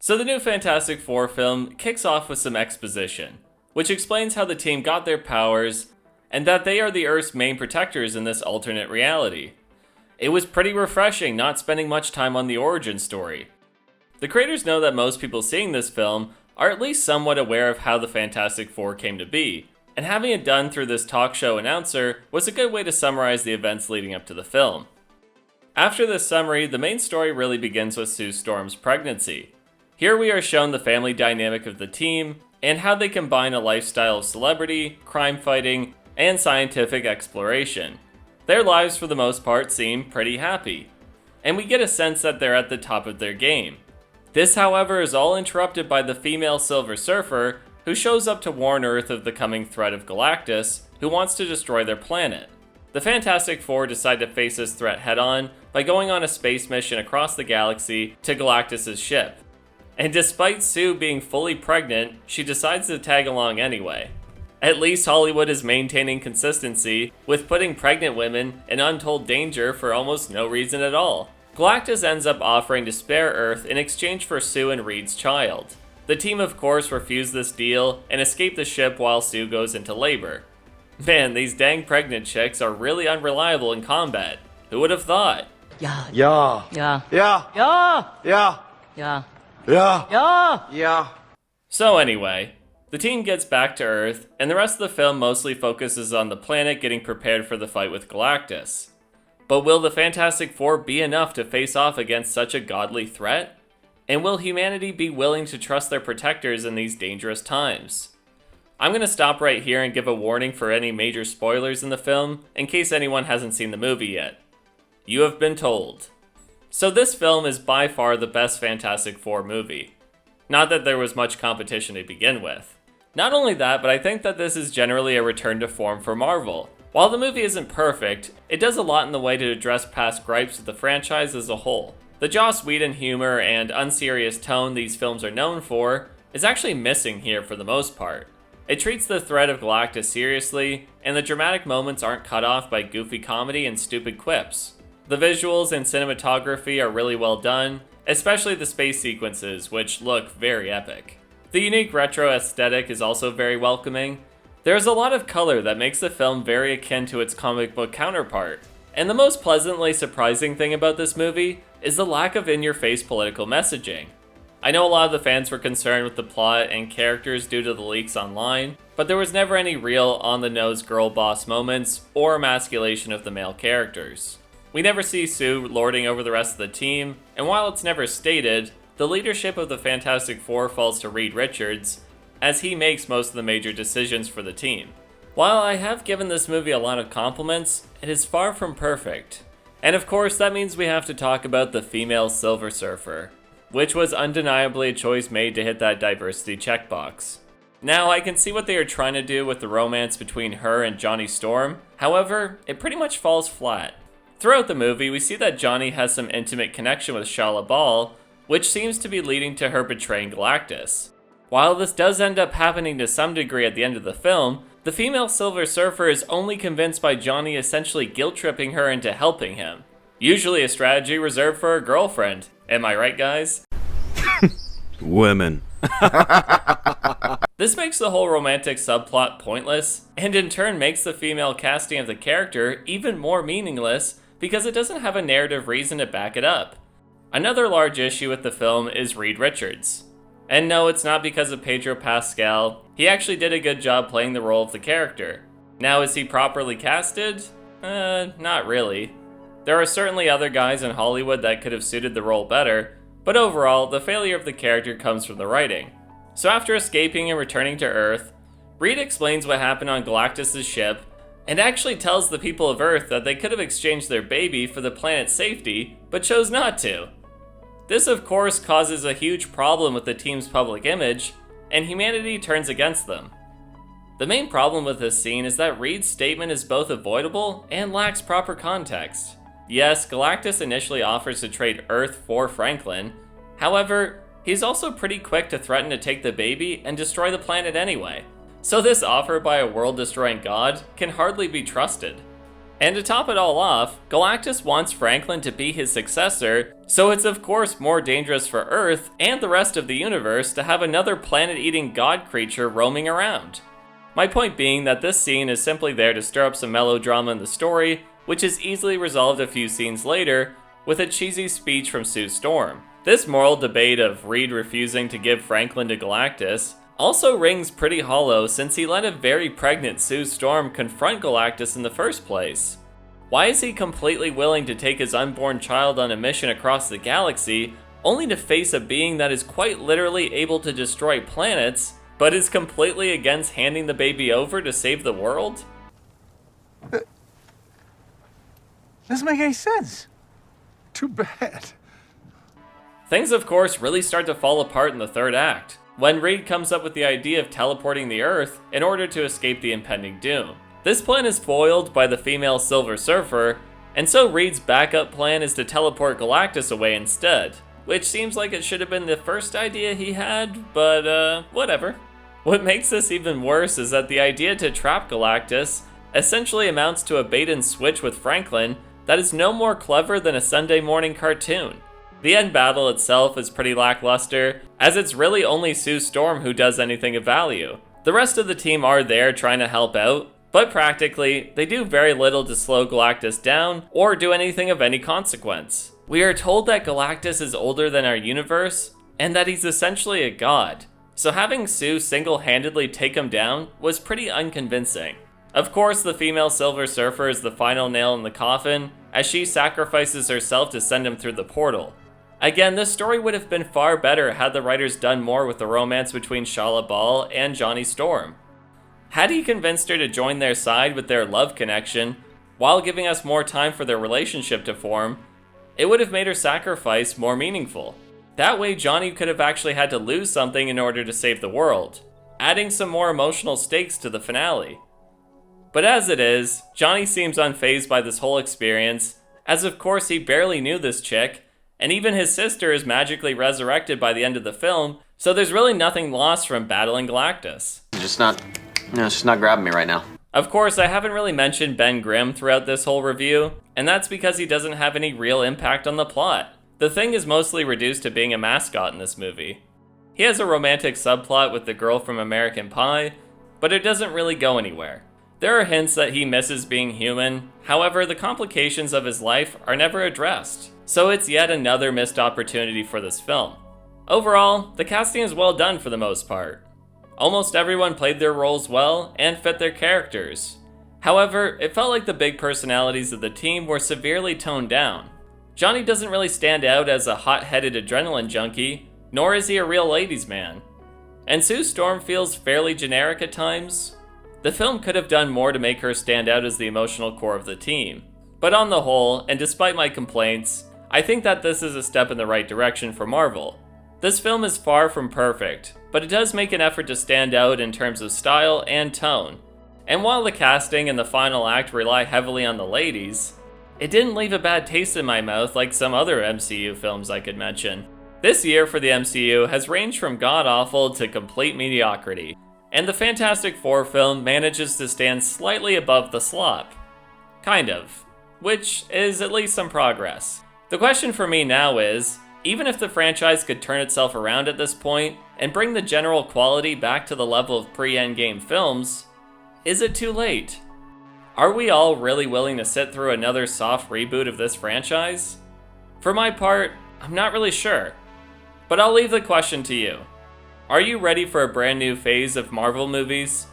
So the new Fantastic Four film kicks off with some exposition, which explains how the team got their powers and that they are the Earth's main protectors in this alternate reality. It was pretty refreshing not spending much time on the origin story. The creators know that most people seeing this film are at least somewhat aware of how the Fantastic Four came to be, and having it done through this talk show announcer was a good way to summarize the events leading up to the film. After this summary, the main story really begins with Sue Storm's pregnancy. Here we are shown the family dynamic of the team, and how they combine a lifestyle of celebrity, crime fighting, and scientific exploration. Their lives for the most part seem pretty happy, and we get a sense that they're at the top of their game. This, however, is all interrupted by the female Silver Surfer, who shows up to warn Earth of the coming threat of Galactus, who wants to destroy their planet. The Fantastic Four decide to face this threat head-on by going on a space mission across the galaxy to Galactus' ship. And despite Sue being fully pregnant, she decides to tag along anyway. At least Hollywood is maintaining consistency, with putting pregnant women in untold danger for almost no reason at all. Galactus ends up offering to spare Earth in exchange for Sue and Reed's child. The team of course refuse this deal and escape the ship while Sue goes into labor. Man, these dang pregnant chicks are really unreliable in combat. Who would have thought? Yeah. Yeah. Yeah. Yeah. Yeah. Yeah. Yeah. Yeah. Yeah. Yeah. So anyway, the team gets back to Earth, and the rest of the film mostly focuses on the planet getting prepared for the fight with Galactus. But will the Fantastic Four be enough to face off against such a godly threat? And will humanity be willing to trust their protectors in these dangerous times? I'm going to stop right here and give a warning for any major spoilers in the film, in case anyone hasn't seen the movie yet. You have been told. So this film is by far the best Fantastic Four movie. Not that there was much competition to begin with. Not only that, but I think that this is generally a return to form for Marvel. While the movie isn't perfect, it does a lot in the way to address past gripes with the franchise as a whole. The Joss Whedon humor and unserious tone these films are known for is actually missing here for the most part. It treats the threat of Galactus seriously, and the dramatic moments aren't cut off by goofy comedy and stupid quips. The visuals and cinematography are really well done, especially the space sequences, which look very epic. The unique retro aesthetic is also very welcoming. There's a lot of color that makes the film very akin to its comic book counterpart. And the most pleasantly surprising thing about this movie is the lack of in-your-face political messaging. I know a lot of the fans were concerned with the plot and characters due to the leaks online, but there was never any real on-the-nose girl boss moments or emasculation of the male characters. We never see Sue lording over the rest of the team, and while it's never stated, the leadership of the Fantastic Four falls to Reed Richards, as he makes most of the major decisions for the team. While I have given this movie a lot of compliments, it is far from perfect. And of course, that means we have to talk about the female Silver Surfer, which was undeniably a choice made to hit that diversity checkbox. Now, I can see what they are trying to do with the romance between her and Johnny Storm, however, it pretty much falls flat. Throughout the movie, we see that Johnny has some intimate connection with Shia LaBeouf, which seems to be leading to her betraying Galactus. While this does end up happening to some degree at the end of the film, the female Silver Surfer is only convinced by Johnny essentially guilt-tripping her into helping him. Usually a strategy reserved for a girlfriend. Am I right, guys? Women. This makes the whole romantic subplot pointless, and in turn makes the female casting of the character even more meaningless because it doesn't have a narrative reason to back it up. Another large issue with the film is Reed Richards. And no, it's not because of Pedro Pascal. He actually did a good job playing the role of the character. Now, is he properly casted? Not really. There are certainly other guys in Hollywood that could have suited the role better, but overall, the failure of the character comes from the writing. So after escaping and returning to Earth, Reed explains what happened on Galactus' ship, and actually tells the people of Earth that they could have exchanged their baby for the planet's safety, but chose not to. This of course causes a huge problem with the team's public image, and humanity turns against them. The main problem with this scene is that Reed's statement is both avoidable and lacks proper context. Yes, Galactus initially offers to trade Earth for Franklin, however, he's also pretty quick to threaten to take the baby and destroy the planet anyway. So this offer by a world-destroying god can hardly be trusted. And to top it all off, Galactus wants Franklin to be his successor, so it's of course more dangerous for Earth and the rest of the universe to have another planet-eating god creature roaming around. My point being that this scene is simply there to stir up some melodrama in the story, which is easily resolved a few scenes later with a cheesy speech from Sue Storm. This moral debate of Reed refusing to give Franklin to Galactus also rings pretty hollow since he let a very pregnant Sue Storm confront Galactus in the first place. Why is he completely willing to take his unborn child on a mission across the galaxy, only to face a being that is quite literally able to destroy planets, but is completely against handing the baby over to save the world? Doesn't make any sense. Too bad. Things of course really start to fall apart in the third act, when Reed comes up with the idea of teleporting the Earth in order to escape the impending doom. This plan is foiled by the female Silver Surfer, and so Reed's backup plan is to teleport Galactus away instead, which seems like it should have been the first idea he had, but whatever. What makes this even worse is that the idea to trap Galactus essentially amounts to a bait and switch with Franklin that is no more clever than a Sunday morning cartoon. The end battle itself is pretty lackluster, as it's really only Sue Storm who does anything of value. The rest of the team are there trying to help out, but practically, they do very little to slow Galactus down or do anything of any consequence. We are told that Galactus is older than our universe, and that he's essentially a god, so having Sue single-handedly take him down was pretty unconvincing. Of course, the female Silver Surfer is the final nail in the coffin, as she sacrifices herself to send him through the portal. Again, this story would have been far better had the writers done more with the romance between Shala Bal and Johnny Storm. Had he convinced her to join their side with their love connection, while giving us more time for their relationship to form, it would have made her sacrifice more meaningful. That way Johnny could have actually had to lose something in order to save the world, adding some more emotional stakes to the finale. But as it is, Johnny seems unfazed by this whole experience, as of course he barely knew this chick, and even his sister is magically resurrected by the end of the film, so there's really nothing lost from battling Galactus. It's just not grabbing me right now. Of course, I haven't really mentioned Ben Grimm throughout this whole review, and that's because he doesn't have any real impact on the plot. The Thing is mostly reduced to being a mascot in this movie. He has a romantic subplot with the girl from American Pie, but it doesn't really go anywhere. There are hints that he misses being human, however, the complications of his life are never addressed, so it's yet another missed opportunity for this film. Overall, the casting is well done for the most part. Almost everyone played their roles well and fit their characters. However, it felt like the big personalities of the team were severely toned down. Johnny doesn't really stand out as a hot-headed adrenaline junkie, nor is he a real ladies' man. And Sue Storm feels fairly generic at times. The film could have done more to make her stand out as the emotional core of the team. But on the whole, and despite my complaints, I think that this is a step in the right direction for Marvel. This film is far from perfect, but it does make an effort to stand out in terms of style and tone. And while the casting and the final act rely heavily on the ladies, it didn't leave a bad taste in my mouth like some other MCU films I could mention. This year for the MCU has ranged from god-awful to complete mediocrity, and the Fantastic Four film manages to stand slightly above the slop. Kind of. Which is at least some progress. The question for me now is, even if the franchise could turn itself around at this point and bring the general quality back to the level of pre-Endgame films, is it too late? Are we all really willing to sit through another soft reboot of this franchise? For my part, I'm not really sure. But I'll leave the question to you. Are you ready for a brand new phase of Marvel movies?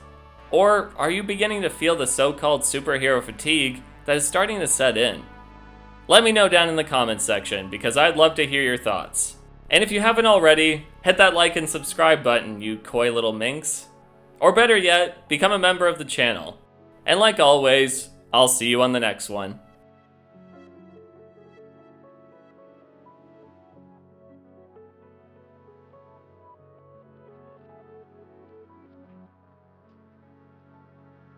Or are you beginning to feel the so-called superhero fatigue that is starting to set in? Let me know down in the comments section, because I'd love to hear your thoughts. And if you haven't already, hit that like and subscribe button, you coy little minx. Or better yet, become a member of the channel. And like always, I'll see you on the next one.